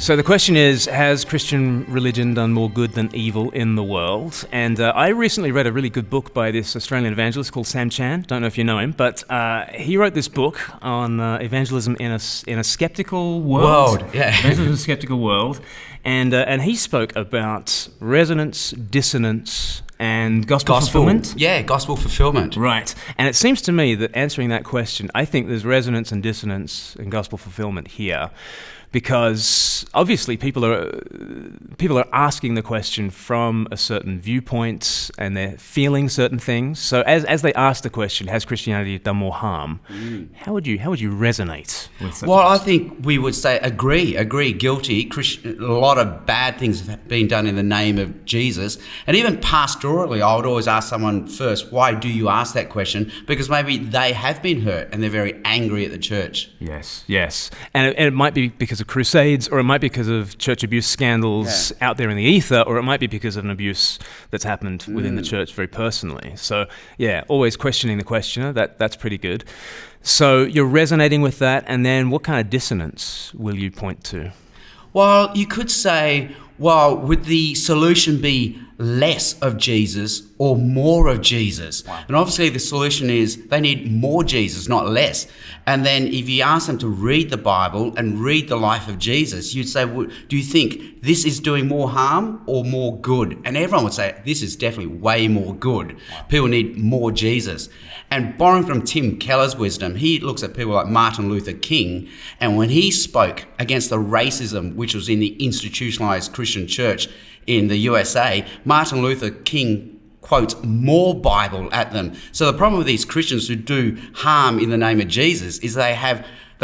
So the question is, has Christian religion done more good than evil in the world? And I recently read a really good book by this Australian evangelist called Sam Chan. Don't know if you know him, but he wrote this book on evangelism in a skeptical world. Evangelism in a skeptical world. And he spoke about resonance, dissonance, and gospel fulfillment. Yeah, gospel fulfillment. Right. And it seems to me that answering that question, I think there's resonance and dissonance and gospel fulfillment here. Because obviously people are asking the question from a certain viewpoint and they're feeling certain things. So as they ask the question, has Christianity done more harm? How would you resonate with such I think we would say agree, guilty. A lot of bad things have been done in the name of Jesus. And even pastorally, I would always ask someone first, why do you ask that question? Because maybe they have been hurt and they're very angry at the church. Yes. And it might be because of crusades, or it might be because of church abuse scandals out there in the ether, or it might be because of an abuse that's happened within the church very personally. So always questioning the questioner, that's pretty good. So you're resonating with that, and then what kind of dissonance will you point to? Well, you could say, would the solution be less of Jesus or more of Jesus? Wow. And obviously the solution is they need more Jesus, not less. And then if you ask them to read the Bible and read the life of Jesus, you'd say, well, do you think this is doing more harm or more good? And everyone would say, this is definitely way more good. Wow. People need more Jesus. And borrowing from Tim Keller's wisdom, he looks at people like Martin Luther King, and when he spoke against the racism which was in the institutionalized Christian church in the USA, Martin Luther King quotes more Bible at them. So the problem with these Christians who do harm in the name of Jesus is they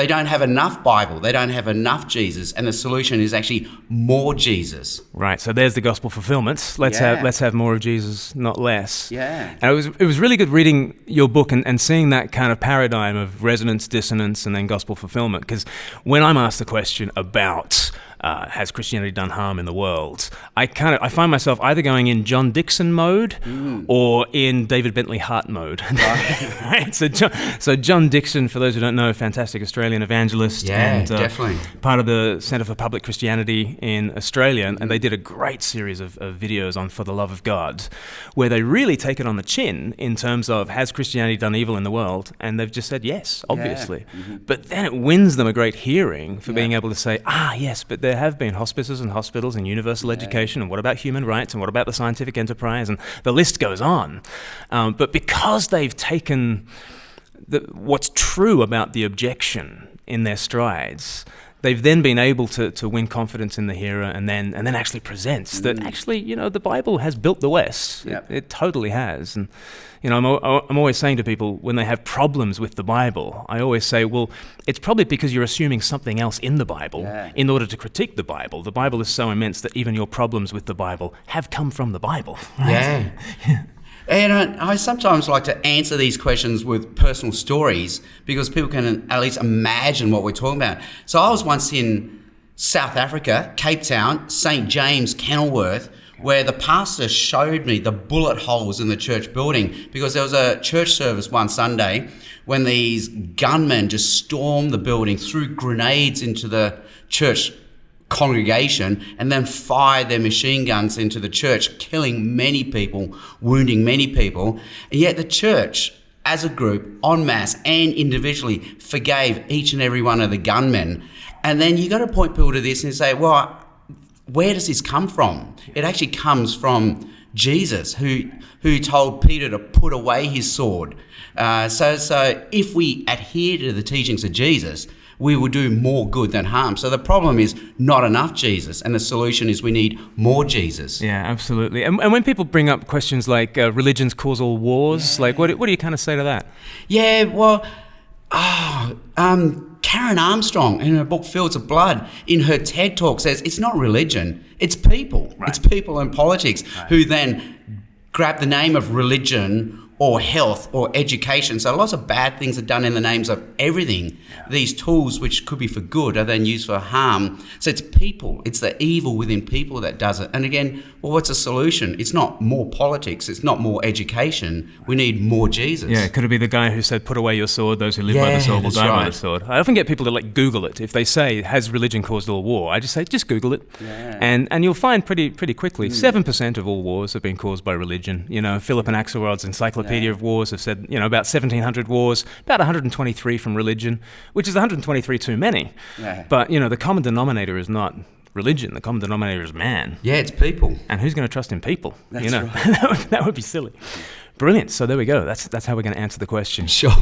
don't have enough Bible, they don't have enough Jesus, and the solution is actually more Jesus. Right, so there's the gospel fulfillment. Let's have more of Jesus, not less. Yeah. And it was really good reading your book and seeing that kind of paradigm of resonance, dissonance, and then gospel fulfillment. Because when I'm asked the question about has Christianity done harm in the world, I find myself either going in John Dickson mode or in David Bentley Hart mode. Right? So John Dickson, for those who don't know, fantastic Australian evangelist, and definitely part of the Centre for Public Christianity in Australia, and they did a great series of videos on For the Love of God, where they really take it on the chin in terms of has Christianity done evil in the world, and they've just said yes, obviously. But then it wins them a great hearing for being able to say, yes, but there have been hospices and hospitals and universal education, and what about human rights, and what about the scientific enterprise, and the list goes on. But because they've taken what's true about the objection in their strides, they've then been able to win confidence in the hearer, and then actually presents that actually, the Bible has built the West. It totally has. And I'm always saying to people when they have problems with the Bible, I always say, well, it's probably because you're assuming something else in the Bible in order to critique the Bible. The Bible is so immense that even your problems with the Bible have come from the Bible. Right? Yeah. And I sometimes like to answer these questions with personal stories because people can at least imagine what we're talking about. So I was once in South Africa, Cape Town, St. James, Kenilworth, where the pastor showed me the bullet holes in the church building because there was a church service one Sunday when these gunmen just stormed the building, threw grenades into the church congregation, and then fired their machine guns into the church, killing many people, wounding many people. And yet the church, as a group, en masse and individually, forgave each and every one of the gunmen. And then you got to point people to this and say, well, where does this come from? It actually comes from Jesus, who told Peter to put away his sword. So if we adhere to the teachings of Jesus, we will do more good than harm. So the problem is not enough Jesus, and the solution is we need more Jesus. Yeah, absolutely. And when people bring up questions like religions cause all wars, like what do you kind of say to that? Yeah, well, Karen Armstrong, in her book Fields of Blood, in her TED Talk says it's not religion, it's people. Right. It's people and politics who then grab the name of religion or health or education. So lots of bad things are done in the names of everything. These tools, which could be for good, are then used for harm. So it's people, it's the evil within people that does it. And again, well, what's the solution? It's not more politics, it's not more education. We need more Jesus. Yeah, could it be the guy who said, "Put away your sword, those who live by the sword will die by the sword"? I often get people to Google it. If they say, "Has religion caused all war?" I just say, just Google it. Yeah. And you'll find pretty quickly, 7% of all wars have been caused by religion. Philip and Axelrod's Encyclopedia of Wars have said, about 1,700 wars, about 123 from religion, which is 123 too many. Yeah. But, the common denominator is not religion. The common denominator is man. Yeah, it's people. And who's going to trust in people? That's right. that would be silly. Brilliant. So there we go. That's how we're going to answer the question. Sure.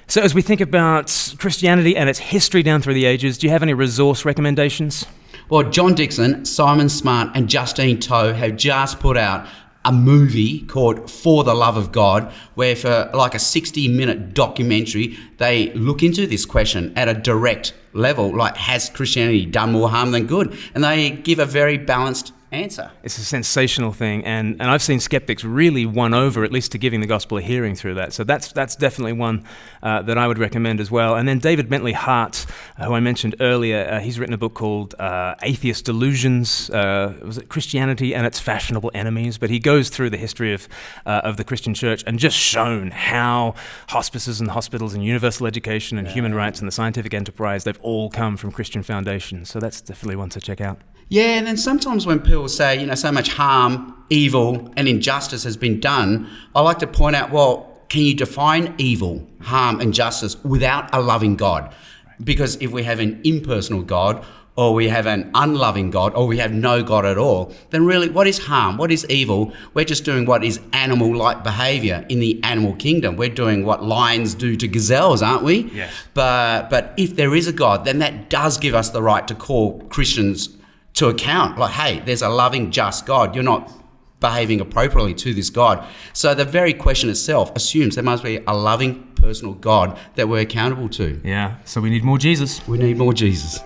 So as we think about Christianity and its history down through the ages, do you have any resource recommendations? Well, John Dixon, Simon Smart and Justine Toe have just put out a movie called For the Love of God, where for like a 60-minute documentary, they look into this question at a direct level, like has Christianity done more harm than good? And they give a very balanced answer. It's a sensational thing, and I've seen skeptics really won over, at least to giving the gospel a hearing through that. So that's definitely one that I would recommend as well. And then David Bentley Hart, who I mentioned earlier, he's written a book called Atheist Delusions, was it Christianity and Its Fashionable Enemies? But he goes through the history of the Christian church and just shown how hospices and hospitals and universal education and human rights and the scientific enterprise, they've all come from Christian foundations. So that's definitely one to check out. Yeah, and then sometimes when people say, so much harm, evil, and injustice has been done, I like to point out, well, can you define evil, harm, and justice without a loving God? Because if we have an impersonal God, or we have an unloving God, or we have no God at all, then really, what is harm? What is evil? We're just doing what is animal-like behaviour in the animal kingdom. We're doing what lions do to gazelles, aren't we? Yes. But if there is a God, then that does give us the right to call Christians to account, like, hey, there's a loving, just God. You're not behaving appropriately to this God. So the very question itself assumes there must be a loving, personal God that we're accountable to. Yeah, so we need more Jesus. We need more Jesus.